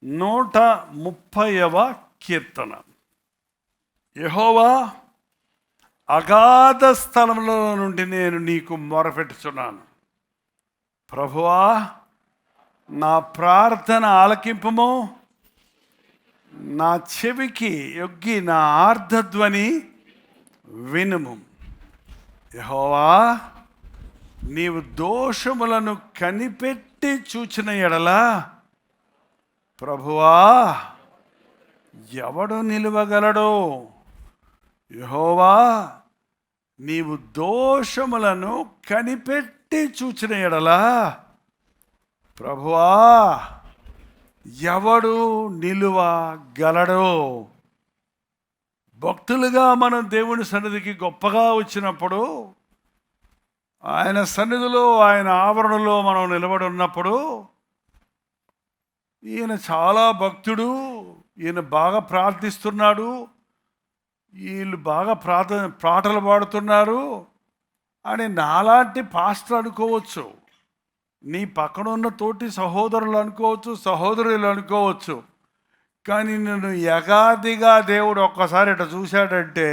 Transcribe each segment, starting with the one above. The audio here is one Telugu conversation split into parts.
130వ కీర్తన. యెహోవా, అగాధ స్థలములో నుండి నేను నీకు మొరపెట్టుచున్నాను. ప్రభువా, నా ప్రార్థన ఆలకింపుము. నా చెవికి యొగ్గి నా ఆర్ధధ్వని వినుము. యెహోవా, నీవు దోషములను కనిపెట్టి చూచిన ఎడల ప్రభువా ఎవడు నిలువగలడో? యెహోవా, నీవు దోషములను కనిపెట్టి చూచిన ఎడల ప్రభువా ఎవడు నిలువగలడో? భక్తులుగా మనం దేవుని సన్నిధికి గొప్పగా వచ్చినప్పుడు, ఆయన సన్నిధిలో, ఆయన ఆవరణలో మనం నిలబడి ఉన్నప్పుడు, ఈయన చాలా భక్తుడు, ఈయన బాగా ప్రార్థిస్తున్నాడు, వీళ్ళు బాగా పాటలు పాడుతున్నారు అని నాలాంటి పాస్టర్ అనుకోవచ్చు, నీ పక్కన ఉన్న తోటి సహోదరులు అనుకోవచ్చు, సహోదరులు అనుకోవచ్చు. కానీ నేను యగాదిగా దేవుడు ఒక్కసారి ఇట్లా చూశాడంటే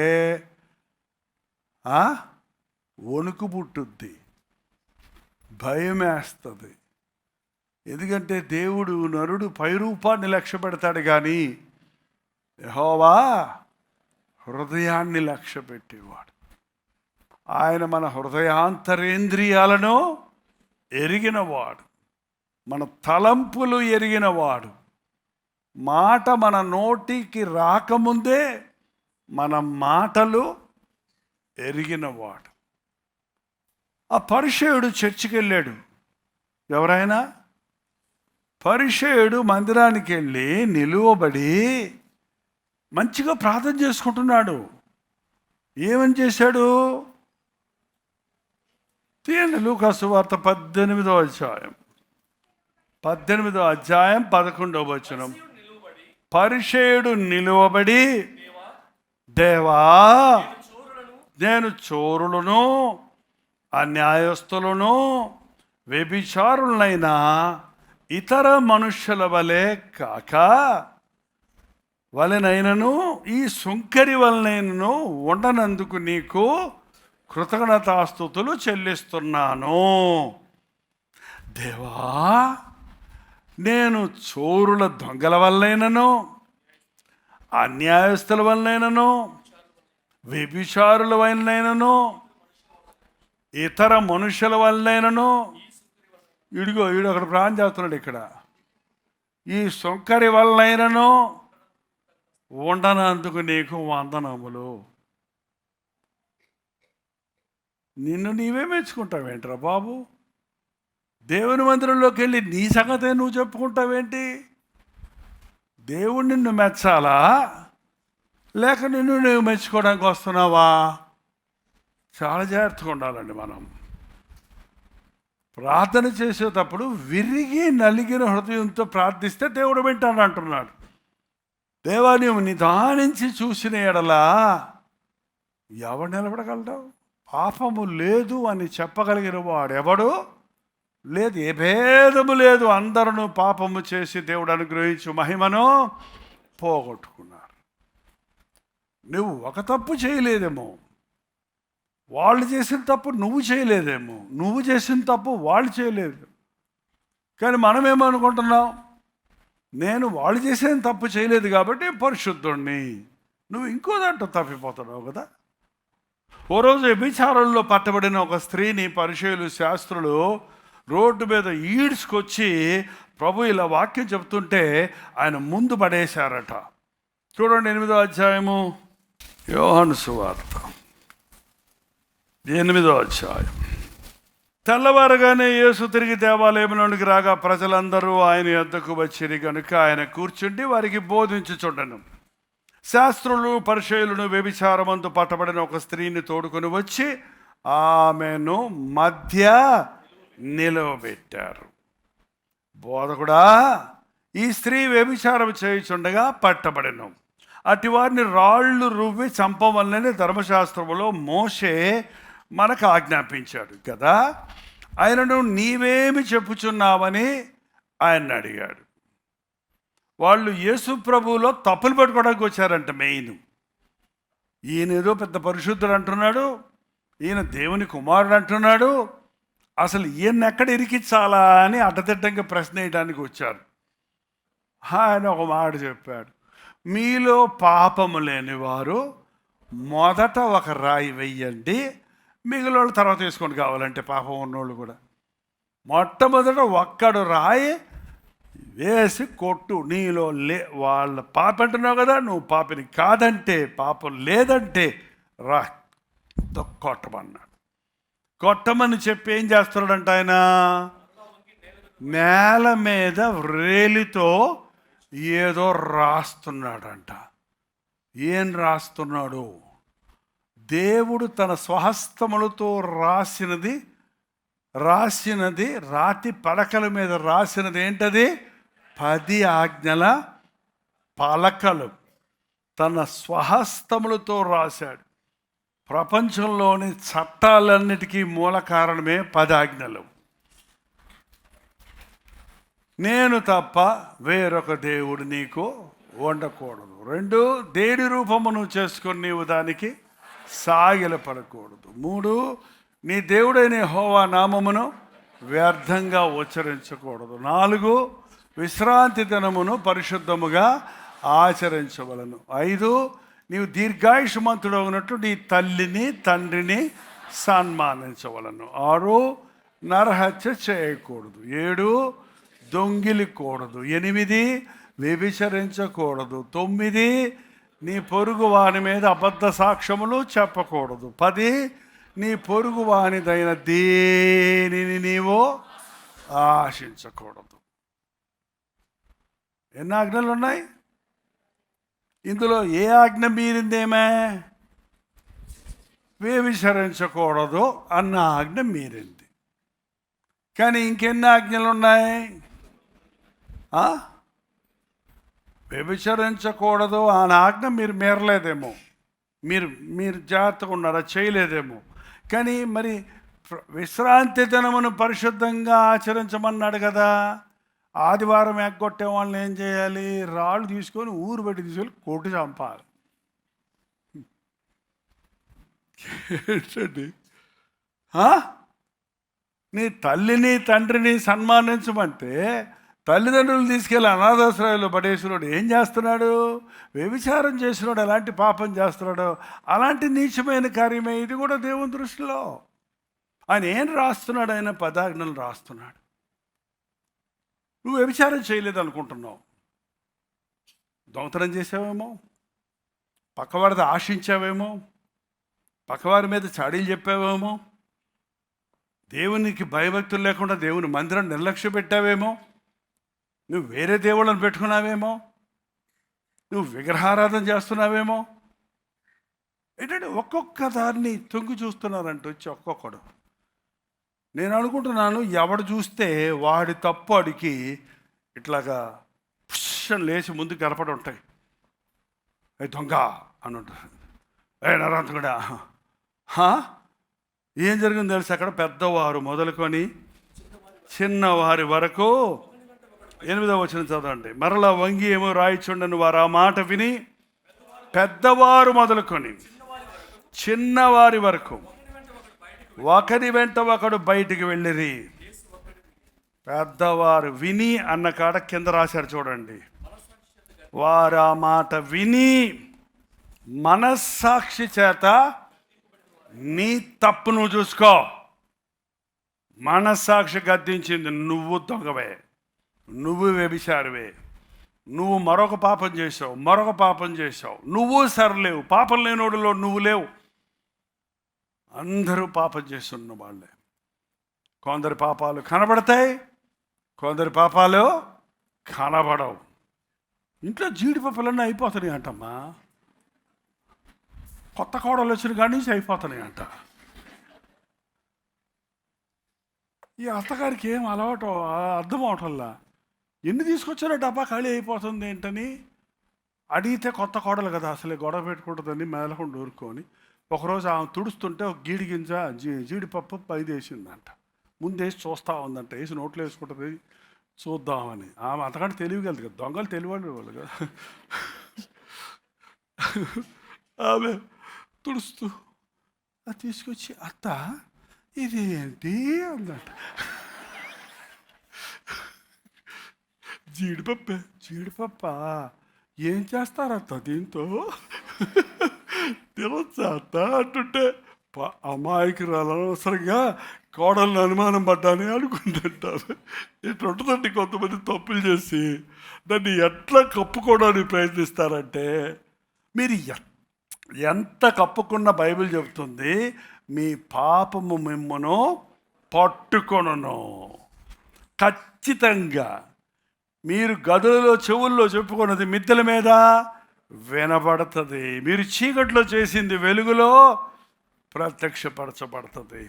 వణుకు పుట్టుద్ది, భయం వేస్తుంది. ఎందుకంటే దేవుడు నరుడు పైరూపాన్ని లక్ష్య పెడతాడు, కానీ యెహోవా హృదయాన్ని లక్ష్య పెట్టేవాడు. ఆయన మన హృదయాంతరేంద్రియాలను ఎరిగినవాడు, మన తలంపులు ఎరిగినవాడు. మాట మన నోటికి రాకముందే మన మాటలు ఎరిగినవాడు. ఆ పరిసయ్యుడు చర్చికి వెళ్ళాడు. ఎవరైనా పరిసయ్యుడు మందిరానికి వెళ్ళి నిలువబడి మంచిగా ప్రార్థన చేసుకుంటున్నాడు. ఏమని చేశాడు? తీయండి, లూకా సువార్త 18వ అధ్యాయం 11వ వచనం. పరిసయ్యుడు నిలువబడి, దేవా, నేను చోరులను, అన్యాయస్తులను, వ్యభిచారులనైనా ఇతర మనుష్యుల వలె కాక వలెనైనను ఈ సుంకరి వలనైనను ఉండనందుకు నీకు కృతజ్ఞతాస్తుతులు చెల్లిస్తున్నాను. దేవా, నేను చోరుల దొంగల వల్లైనను, అన్యాయస్తుల వల్లైనను, వ్యభిచారుల వల్లైనను, ఇతర మనుషుల వల్లైనను, ఈడు అక్కడ ప్రాణం చేస్తున్నాడు, ఇక్కడ ఈ సుంకరి వల్లైనను ఉండనందుకు నీకు వందనములు. నిన్ను నీవే మెచ్చుకుంటావేంట్రా బాబు? దేవుని మందిరంలోకి వెళ్ళి నీ సంగతే నువ్వు చెప్పుకుంటావేంటి? దేవుడు నిన్ను మెచ్చాలా, లేక నిన్ను నువ్వు మెచ్చుకోవడానికి వస్తున్నావా? చాలా జాగ్రత్తగా ఉండాలండి. మనం ప్రార్థన చేసేటప్పుడు విరిగి నలిగిన హృదయంతో ప్రార్థిస్తే దేవుడు వింటాను అంటున్నాడు. దేవా, నీవు నిదానించి చూసిన ఎడలా ఎవడు నిలబడగలడు? పాపము లేదు అని చెప్పగలిగిన వాడు ఎవడు లేదు. ఏ భేదము లేదు, అందరూ పాపము చేసి దేవుడు అనుగ్రహించు మహిమను పోగొట్టుకున్నారు. నువ్వు ఒక తప్పు చేయలేదేమో, వాళ్ళు చేసిన తప్పు నువ్వు చేయలేదేమో, నువ్వు చేసిన తప్పు వాళ్ళు చేయలేదు. కానీ మనమేమనుకుంటున్నాం, నేను వాళ్ళు చేసిన తప్పు చేయలేదు కాబట్టి పరిశుద్ధుణ్ణి. నువ్వు ఇంకో దాంట్లో తప్పిపోతున్నావు కదా. ఓ రోజు వ్యభిచారంలో పట్టబడిన ఒక స్త్రీని పరిసయ్యులు, శాస్త్రులు రోడ్డు మీద ఈడ్చుకొచ్చి ప్రభు ఇలా వాక్యం చెప్తుంటే ఆయన ముందు పడేశారట. చూడండి, 8వ అధ్యాయము యోహాను సువార్త 8వ అధ్యాయం. తెల్లవారగానే యేసు తిరిగి దేవాలయంలోనికి రాగా ప్రజలందరూ ఆయన యొద్దకు వచ్చిరి కనుక ఆయన కూర్చుండి వారికి బోధించుచుండెను. శాస్త్రులు, పరిసయ్యులను వ్యభిచారమందు పట్టబడిన ఒక స్త్రీని తోడుకొని వచ్చి ఆమెను మధ్య నిలవబెట్టారు. బోధకుడా, ఈ స్త్రీ వ్యభిచారం చేయుచుండగా పట్టబడెను. అటు వారిని రాళ్ళు రువ్వి చంపవలనని ధర్మశాస్త్రములో మోషే మనకు ఆజ్ఞాపించాడు కదా. ఆయనను నీవేమి చెప్పుచున్నావని ఆయన అడిగాడు. వాళ్ళు యేసు ప్రభువులో తప్పులు పట్టుకోవడానికి వచ్చారంట. మెయిన్ ఈయన ఏదో పెద్ద పరిశుద్ధుడు అంటున్నాడు, ఈయన దేవుని కుమారుడు అంటున్నాడు, అసలు ఈయన ఎక్కడ ఇరికించాలా అని అడ్డదిడ్డంగా ప్రశ్న వేయడానికి వచ్చారు. ఆయన ఒక మాట చెప్పాడు, మీలో పాపము లేని వారు మొదట ఒక రాయి వెయ్యండి, మిగిలిన తర్వాత వేసుకోండి కావాలంటే పాపం ఉన్నోళ్ళు కూడా. మొట్టమొదట ఒక్కడు రాయి వేసి కొట్టు, నీలో వాళ్ళ పాప అంటున్నావు కదా, నువ్వు పాపిని కాదంటే, పాపం లేదంటే రా కొట్టమన్నాడు. కొట్టమని చెప్పి ఏం చేస్తున్నాడంట ఆయన? నేల మీద వ్రేలితో ఏదో రాస్తున్నాడంట. ఏం రాస్తున్నాడు? దేవుడు తన స్వహస్తములతో రాసినది రాతి పలకల మీద రాసినది ఏంటది? 10 ఆజ్ఞల పలకలు తన స్వహస్తములతో రాశాడు. ప్రపంచంలోని చట్టాలన్నిటికీ మూల కారణమే 10 ఆజ్ఞలు. నేను తప్ప వేరొక దేవుడు నీకు ఉండకూడదు. 2, దేడి రూపమును చేసుకొని నీవు దానికి సాగిలపడకూడదు. 3, నీ దేవుడైన యెహోవా నామమును వ్యర్థంగా ఉచ్చరించకూడదు. 4, విశ్రాంతి దినమును పరిశుద్ధముగా ఆచరించవలను. 5, నీవు దీర్ఘాయుష్మంతుడవునట్టు నీ తల్లిని తండ్రిని సన్మానించవలను. 6, నరహత్య చేయకూడదు. 7, దొంగిలికూడదు. 8, వ్యభిచరించకూడదు. 9, నీ పొరుగు వాని మీద అబద్ధ సాక్ష్యములు చెప్పకూడదు. 10, నీ పొరుగు వానిదైన దేనిని నీవు ఆశించకూడదు. ఎన్ని ఆజ్ఞలు ఉన్నాయి? ఇందులో ఏ ఆజ్ఞ మీరిందేమే? వ్యభిచరించకూడదు అన్న ఆజ్ఞ మీరింది. కానీ ఇంకెన్ని ఆజ్ఞలు ఉన్నాయి? వ్యభిచరించకూడదు అన్న ఆజ్ఞ మీరు మీరలేదేమో, మీరు జాగ్రత్తగా ఉన్నారా, చేయలేదేమో. కానీ మరి విశ్రాంతి దినమును పరిశుద్ధంగా ఆచరించమన్నాడు కదా. ఆదివారం ఎగ్గొట్టే వాళ్ళని ఏం చేయాలి? రాళ్ళు తీసుకొని ఊరు పెట్టి తీసుకొని కొట్టి చంపాలి. ఏంటండి? నీ తల్లిని తండ్రిని సన్మానించమంటే తల్లిదండ్రులు తీసుకెళ్ళి అనాథాశ్రయాల్లో పడేసినోడు ఏం చేస్తున్నాడు? వ్యభిచారం చేసినోడు ఎలాంటి పాపం చేస్తున్నాడు? అలాంటి నీచమైన కార్యమే ఇది కూడా దేవుని దృష్టిలో. ఆయన ఏం రాస్తున్నాడు? ఆయన 10 ఆజ్ఞలు రాస్తున్నాడు. నువ్వు వ్యభిచారం చేయలేదు అనుకుంటున్నావు, దొంగతనం చేసావేమో, పక్కవారిది ఆశించావేమో, పక్కవారి మీద చాడీలు చెప్పావేమో, దేవునికి భయభక్తులు లేకుండా దేవుని మందిరం నిర్లక్ష్య పెట్టావేమో, నువ్వు వేరే దేవుళ్ళని పెట్టుకున్నావేమో, నువ్వు విగ్రహారాధన చేస్తున్నావేమో. ఏంటంటే ఒక్కొక్క దాన్ని తొంగి చూస్తున్నారంట వచ్చి ఒక్కొక్కడు. నేను అనుకుంటున్నాను, ఎవడు చూస్తే వాడి తప్పు అడిగి ఇట్లాగా పుష్యం లేచి ముందుకు కనపడి ఉంటాయి. దొంగ అని ఉంటుంది, నరాంతకుడా. ఏం జరిగింది తెలుసు? అక్కడ పెద్దవారు మొదలుకొని చిన్నవారి వరకు 8వ వచనం చదవండి. మరలా వంగి ఏమో రాయిచుండను వారు ఆ మాట విని పెద్దవారు మొదలుకొని చిన్నవారి వరకు ఒకరి వెంట ఒకడు బయటికి వెళ్ళిరి. పెద్దవారు విని అన్న కాడ కింద రాశారు చూడండి. వారు ఆ మాట విని మనస్సాక్షి చేత నీ తప్పు నువ్వు చూసుకో. మనస్సాక్షి గద్దించింది, నువ్వు దొంగవే, నువ్వు వ్యభిచారివే, నువ్వు మరొక పాపం చేసావు, నువ్వు సరిలేవు, పాపం లేనోడులో నువ్వు లేవు. అందరూ పాపం చేస్తున్న వాళ్ళే. కొందరి పాపాలు కనబడతాయి, కొందరి పాపాలు కనబడవు. ఇంట్లో జీడిపప్పులన్నీ అయిపోతున్నాయి అంటమ్మా. కొత్త కోడలు వచ్చిన కాడి నుంచి అయిపోతున్నాయి అంట. ఈ అత్తగారికి ఏం అలవాటు అర్థం అవటంలా. ఎన్ని తీసుకొచ్చారో డబ్బా ఖాళీ అయిపోతుంది ఏంటని అడిగితే కొత్త కోడలు కదా అసలే గొడవ పెట్టుకుంటుందని మేలకుండా ఊరుకొని ఒకరోజు ఆమె తుడుస్తుంటే ఒక గీడి గింజ జీడిపప్పు పైది వేసిందంట. ముందేసి చూస్తూ ఉందంట, వేసి నోట్లో వేసుకుంటుంది, చూద్దామని. ఆమె అంతకంటే తెలియగలదు కదా, దొంగలు తెలియవాళ్ళు వాళ్ళు కదా. ఆమె తుడుస్తూ అది తీసుకొచ్చి, అత్త ఇదేంటి అన్నట్ట. జీడిపప్ప ఏం చేస్తారత్త దీంతో, తినొచ్చా అత్త అంటుంటే అమాయకురాలు అనవసరంగా కోడలను అనుమానం పడ్డాని అనుకుంటుంటారు. ఇట్లా ఉంటుందండి కొంతమంది తప్పులు చేసి దాన్ని ఎట్లా కప్పుకోవడానికి ప్రయత్నిస్తారంటే, మీరు ఎంత కప్పుకున్న బైబిల్ చెబుతుంది మీ పాపము మిమ్మను పట్టుకొనును. ఖచ్చితంగా మీరు గదులలో చెవుల్లో చెప్పుకున్నది మిద్దెల మీద వినబడుతుంది. మీరు చీకట్లో చేసింది వెలుగులో ప్రత్యక్షపరచబడుతుంది.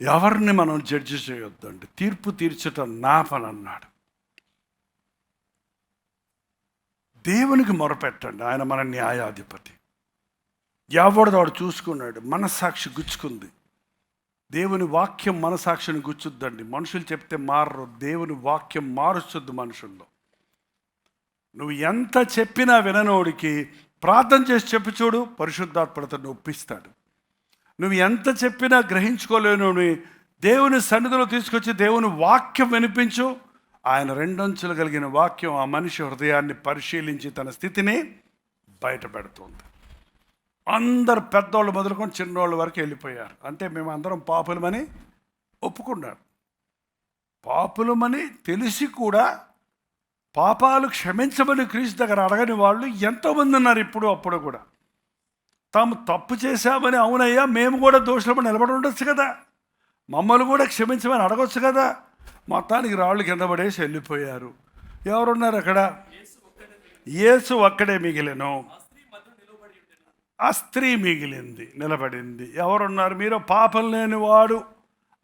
ఎవరిని మనం జడ్జి చేయొద్దండి. తీర్పు తీర్చటం నా పని అన్నాడు. దేవునికి మొరపెట్టండి, ఆయన మన న్యాయాధిపతి. ఎవరిదాడు చూసుకున్నాడు, మనస్సాక్షి గుచ్చుకుంది. దేవుని వాక్యం మనసాక్షిని గుచ్చుద్దండి. మనుషులు చెప్తే మారరు, దేవుని వాక్యం మారుస్తుంది మనుషుల్లో. నువ్వు ఎంత చెప్పినా విననోడికి ప్రార్థన చేసి చెప్పి చూడు, పరిశుద్ధాత్మతను ఒప్పిస్తాడు. నువ్వు ఎంత చెప్పినా గ్రహించుకోలేనోని దేవుని సన్నిధిలో తీసుకొచ్చి దేవుని వాక్యం వినిపించు. ఆయన రెండంచులు కలిగిన వాక్యం ఆ మనిషి హృదయాన్ని పరిశీలించి తన స్థితిని బయట పెడుతుంది. అందరు పెద్దోళ్ళు మొదలుకొని చిన్నోళ్ళ వరకు వెళ్ళిపోయారు. అంటే మేము అందరం పాపులమని ఒప్పుకున్నారు. పాపులమని తెలిసి కూడా పాపాలు క్షమించమని క్రీస్తు దగ్గర అడగని వాళ్ళు ఎంతోమంది ఉన్నారు ఇప్పుడు. అప్పుడు కూడా తాము తప్పు చేశామని, అవునయ్యా మేము కూడా దోషులమని నిలబడి ఉండొచ్చు కదా, మమ్మల్ని కూడా క్షమించమని అడగొచ్చు కదా. మొత్తానికి రాళ్ళు కింద పడేసి వెళ్ళిపోయారు. ఎవరున్నారు అక్కడ? యేసు ఒక్కడే మిగిలిను. ఆ స్త్రీ మిగిలింది, నిలబడింది. ఎవరున్నారు? మీరు పాపం లేనివాడు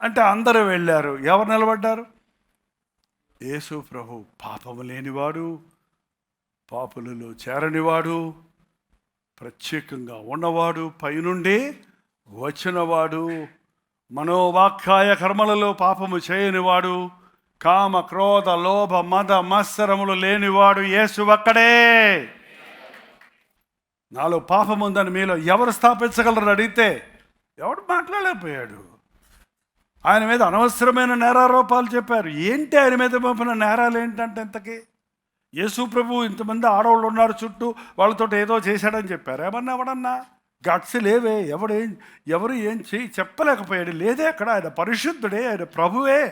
అంటే అందరూ వెళ్ళారు. ఎవరు నిలబడ్డారు? యేసు ప్రభు పాపము లేనివాడు, పాపులలో చేరనివాడు, ప్రత్యేకంగా ఉన్నవాడు, పైనుండి వచ్చినవాడు, మనోవాక్కాయ కర్మలలో పాపము చేయనివాడు, కామ క్రోధ లోభ మద మత్సరములు లేనివాడు యేసు ఒక్కడే. నాలో పాపం ఉందని మీలో ఎవరు స్థాపించగలరు అడిగితే ఎవడు మాట్లాడలేకపోయాడు. ఆయన మీద అనవసరమైన నేరారోపాలు చెప్పారు. ఏంటి ఆయన మీద పంపిన నేరాలు ఏంటంటే ఇంతకీ? యేసు ప్రభు ఇంతమంది ఆడవాళ్ళు ఉన్నారు చుట్టూ, వాళ్ళతో ఏదో చేశాడని చెప్పారు. ఏమన్నా ఎవడన్నా గట్స్ లేవే, ఎవరు ఏం చెప్పలేకపోయాడు. లేదే అక్కడ. ఆయన పరిశుద్ధుడే, ఆయన ప్రభువే.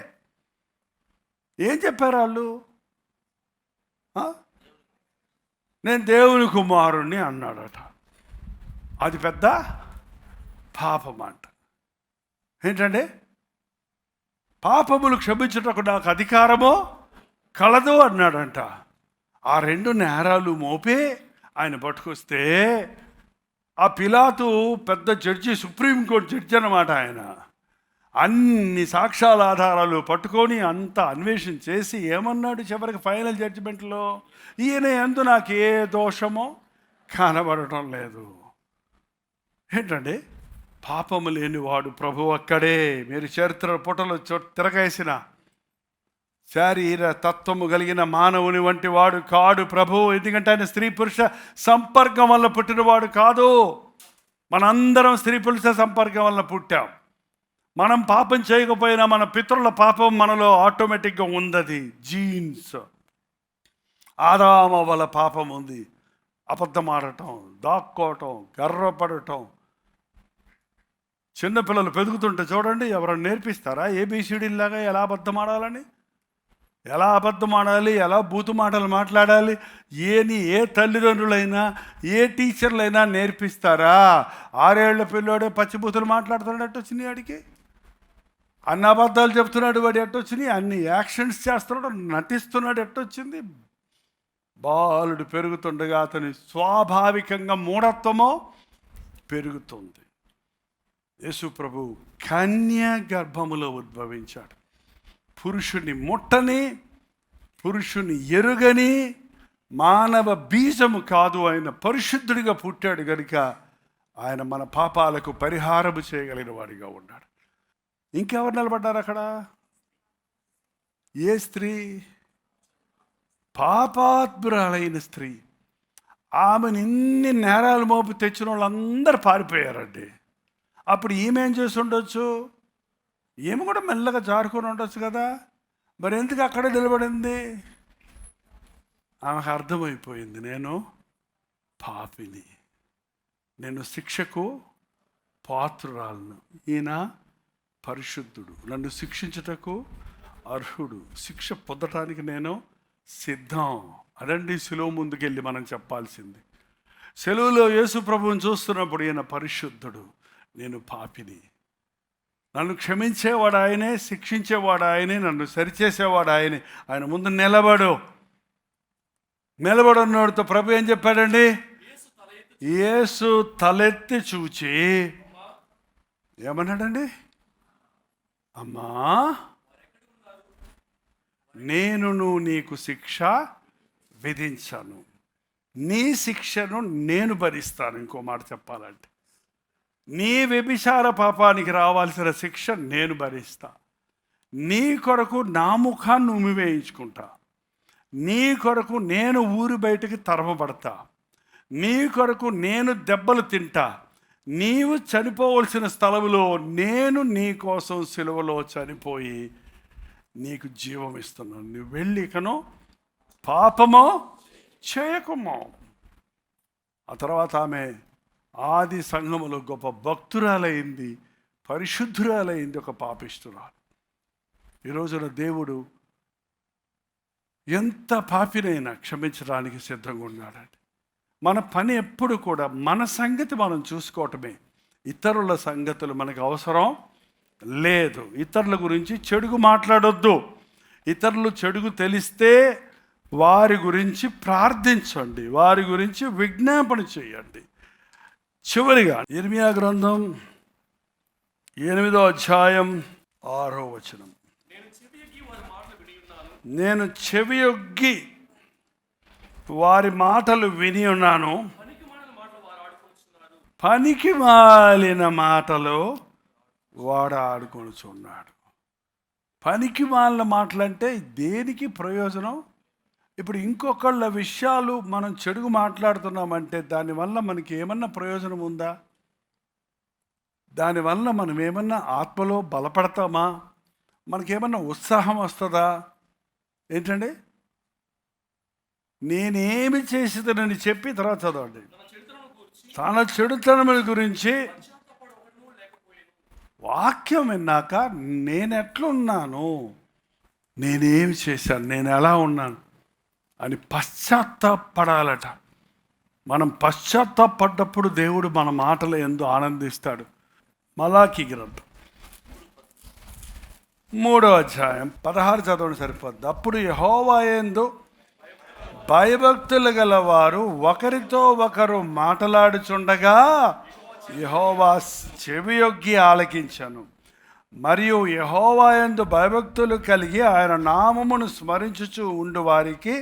ఏం చెప్పారు వాళ్ళు? నేను దేవుని కుమారుణ్ణి అన్నాడట. అది పెద్ద పాపం అంట. ఏంటంటే పాపములు క్షమించుటకు నాకు అధికారమో కలదు అన్నాడంట. ఆ రెండు నేరాలు మోపే ఆయన పట్టుకొస్తే ఆ పిలాతు పెద్ద జడ్జి, సుప్రీంకోర్టు జడ్జి అన్నమాట. ఆయన అన్ని సాక్ష్యాల ఆధారాలు పట్టుకొని అంతా అన్వేషణ చేసి ఏమన్నాడు చివరికి ఫైనల్ జడ్జిమెంట్లో? ఈయన యందు నాకు ఏ దోషమో కనబడటం లేదు. ఏంటండి? పాపము లేనివాడు ప్రభు అక్కడే. మీరు చరిత్ర పుటలో తిరగేసిన శారీర తత్వము కలిగిన మానవుని వంటి వాడు కాడు ప్రభు. ఎందుకంటే ఆయన స్త్రీ పురుష సంపర్కం వల్ల పుట్టినవాడు కాదు. మనందరం స్త్రీ పురుష సంపర్కం వల్ల పుట్టాం. మనం పాపం చేయకపోయినా మన పితరుల పాపం మనలో ఆటోమేటిక్గా ఉంది. జీన్స్. ఆదాము వల్ల పాపం ఉంది. అబద్ధం ఆడటం, దాక్కోవటం, గర్వపడటం. చిన్నపిల్లలు పెరుగుతుంటే చూడండి, ఎవరైనా నేర్పిస్తారా ఏబిసిడీలాగా ఎలా అబద్ధం ఆడాలని? ఎలా అబద్ధం ఆడాలి, ఎలా బూతు మాటలు మాట్లాడాలి? ఏ తల్లిదండ్రులైనా ఏ టీచర్లైనా నేర్పిస్తారా? 6 ఏళ్ల పిల్లోడే పచ్చిబూతులు మాట్లాడుతున్నాడు ఎట్టొచ్చినాయి వాడికి? అన్ని అబద్ధాలు చెప్తున్నాడు వాడు ఎట్టొచ్చినాయి? అన్ని యాక్షన్స్ చేస్తున్నాడు, నటిస్తున్నాడు ఎట్టొచ్చింది? బాలుడు పెరుగుతుండగా అతని స్వాభావికంగా మూఢత్వమో పెరుగుతుంది. యేసు ప్రభు కన్య గర్భములో ఉద్భవించాడు. పురుషుని ముట్టని, పురుషుని ఎరుగని మానవ బీజము కాదు. ఆయన పరిశుద్ధుడిగా పుట్టాడు కనుక ఆయన మన పాపాలకు పరిహారము చేయగలిగిన వాడిగా ఉన్నాడు. ఇంకెవరు నిలబడ్డారు అక్కడ? ఏ స్త్రీ? పాపాత్మురాలైన స్త్రీ. ఆమెను ఇన్ని నేరాలు మోపి తెచ్చిన వాళ్ళందరూ పారిపోయారండి. అప్పుడు ఈమె ఏం చేసి ఉండొచ్చు? ఈమె కూడా మెల్లగా జారుకొని ఉండొచ్చు కదా. మరి ఎందుకు అక్కడే నిలబడింది? ఆమెకు అర్థమైపోయింది, నేను పాపిని, నేను శిక్షకు పాత్రురాలను, ఈయన పరిశుద్ధుడు, నన్ను శిక్షించుటకు అర్హుడు, శిక్ష పొందటానికి నేను సిద్ధం. అదండి సిలువ ముందుకెళ్ళి మనం చెప్పాల్సింది. సెలువులో యేసు ప్రభువుని చూస్తున్నప్పుడు ఈయన పరిశుద్ధుడు, నేను పాపిని, నన్ను క్షమించేవాడు ఆయనే, శిక్షించేవాడు ఆయనే, నన్ను సరిచేసేవాడు ఆయనే. ఆయన ముందు నిలబడున్నవాడితో ప్రభు ఏం చెప్పాడండి? యేసు తలెత్తి చూచి ఏమన్నాడండి? అమ్మా, నేను నీకు శిక్ష విధించాను, నీ శిక్షను నేను భరిస్తాను. ఇంకో మాట చెప్పాలంటే, నీ వ్యభిచార పాపానికి రావాల్సిన శిక్ష నేను భరిస్తా. నీ కొరకు నా ముఖాన్ని ఉమ్మివేయించుకుంటా, నీ కొరకు నేను ఊరి బయటికి తరమబడతా, నీ కొరకు నేను దెబ్బలు తింటా, నీవు చనిపోవలసిన స్థలంలో నేను నీ కోసం సిలువలో చనిపోయి నీకు జీవం ఇస్తున్నాను. నువ్వు వెళ్ళి ఇకను పాపమో చేయకుమో. ఆ తర్వాత ఆమె ఆది సంఘములో గొప్ప భక్తురాలైంది, పరిశుద్ధురాలైంది, ఒక పాపిష్ఠురాలు. ఈ రోజున దేవుడు ఎంత పాపినైనా క్షమించడానికి సిద్ధంగా ఉన్నాడండి. మన పని ఎప్పుడు కూడా మన సంగతి మనం చూసుకోవటమే, ఇతరుల సంగతులు మనకు అవసరం లేదు. ఇతరుల గురించి చెడుగు మాట్లాడొద్దు. ఇతరులు చెడుగు తెలిస్తే వారి గురించి ప్రార్థించండి, వారి గురించి విజ్ఞాపన చేయండి. చివరిగా ఇర్మియా గ్రంథం 8వ అధ్యాయం 6వ వచనం, నేను చెవియొగ్గి వారి మాటలు విని ఉన్నాను, పనికి మాలిన మాటలు వాడు ఆడుకొనుచున్నాడు. పనికి మాలిన మాటలు అంటే దేనికి ప్రయోజనం? ఇప్పుడు ఇంకొకళ్ళ విషయాలు మనం చెడుగు మాట్లాడుతున్నామంటే దానివల్ల మనకి ఏమన్నా ప్రయోజనం ఉందా? దానివల్ల మనం ఏమన్నా ఆత్మలో బలపడతామా? మనకేమన్నా ఉత్సాహం వస్తుందా? ఏంటండి, నేనేమి చేసేదనని చెప్పి తర్వాత చదవండి. తన చెడుతనముల గురించి వాక్యం విన్నాక నేను ఎట్లున్నాను, నేనేమి చేశాను, నేను ఎలా ఉన్నాను అని పశ్చాత్తాపడాలట. మనం పశ్చాత్తాపడ్డప్పుడు దేవుడు మన మాటలు ఎందు ఆనందిస్తాడు. మలాకి గ్రంథం 3వ అధ్యాయం 16 చదవడం సరిపోద్ది. అప్పుడు యెహోవా యందు భయభక్తులు గలవారు ఒకరితో ఒకరు మాట్లాడుచుండగా యెహోవా చెవియొగ్గి ఆలకించెను. మరియు యెహోవా యందు భయభక్తులు కలిగి ఆయన నామమును స్మరించుచు ఉండు వారికి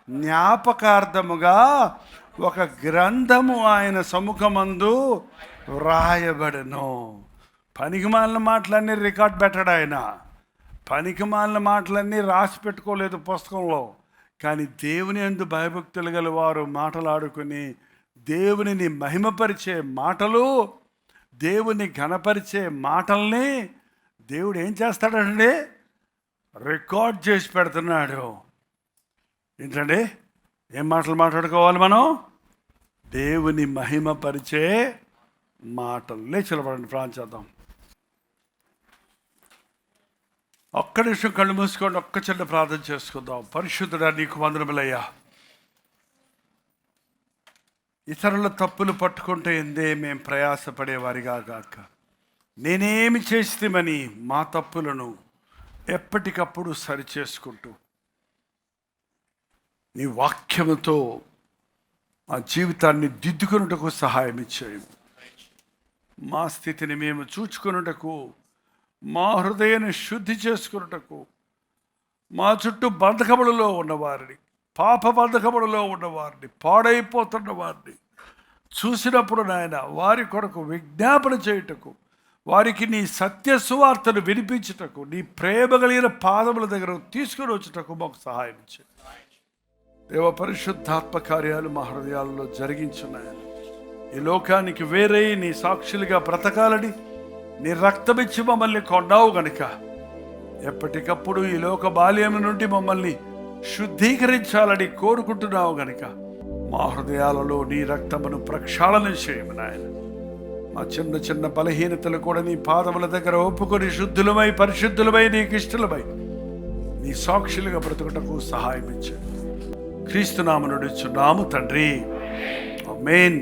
జ్ఞాపకార్థముగా ఒక గ్రంథము ఆయన సముఖమందు వ్రాయబడెను. పనికిమాలిన మాటలన్నీ రికార్డ్ పెట్టాడు ఆయన. పనికిమాలిన మాటలన్నీ రాసి పెట్టుకోలేదు పుస్తకంలో. కానీ దేవుని యందు భయభక్తులు గల వారు మాటలాడుకుని దేవునిని మహిమపరిచే మాటలు, దేవుని ఘనపరిచే మాటల్ని దేవుడు ఏం చేస్తాడండి? రికార్డ్ చేసి పెడుతున్నాడు. ఏంటండి, ఏం మాటలు మాట్లాడుకోవాలి మనం? దేవుని మహిమపరిచే మాటలు. లేచిలపడండి, ప్రార్థన చేద్దాం. ఒక్క నిమిషం కళ్ళు మూసుకోండి, ఒక్క చిన్న ప్రార్థన చేసుకుందాం. పరిశుద్ధుడా, నీకు వందనములయ్యా. ఇతరుల తప్పులు పట్టుకుంటే ఎందే మేము ప్రయాసపడేవారిగా గాక, నేనేమి చేస్తేమని మా తప్పులను ఎప్పటికప్పుడు సరిచేసుకుంటూ నీ వాక్యముతో మా జీవితాన్ని దిద్దుకొనుటకు సహాయం ఇచ్చాయి. మా స్థితిని మేము చూచుకొనుటకు, మా హృదయాన్ని శుద్ధి చేసుకున్నటకు, మా చుట్టూ బంధకములలో ఉన్నవారిని, పాప బంధకములలో ఉన్నవారిని, పాడైపోతున్న వారిని చూసినప్పుడు నాయన వారి కొరకు విజ్ఞాపన చేయుటకు, వారికి నీ సత్య సువార్తను వినిపించుటకు, నీ ప్రేమ కలిగిన పాదముల దగ్గర తీసుకొని వచ్చుటకు మాకు సహాయం ఇచ్చి దేవ, పరిశుద్ధాత్మ కార్యాలు మా హృదయాలలో జరిగించున్నాయని, ఈ లోకానికి వేరే నీ సాక్షులుగా బ్రతకాలని నీ రక్తమిచ్చి మమ్మల్ని కొన్నావు గనుక ఎప్పటికప్పుడు ఈ లోక బాల్యం నుండి మమ్మల్ని శుద్ధీకరించాలని కోరుకుంటున్నావు గనుక మా హృదయాలలో నీ రక్తమును ప్రక్షాళన చేయము నాయన. మా చిన్న చిన్న బలహీనతలు కూడా నీ పాదముల దగ్గర ఒప్పుకొని శుద్ధులమై పరిశుద్ధులమై నీకు ఇష్టలమై నీ సాక్షులుగా బ్రతుకుటకు సహాయం ఇచ్చాడు. క్రీస్తునామమున అడుగుచున్నాము తండ్రి, ఆమేన్.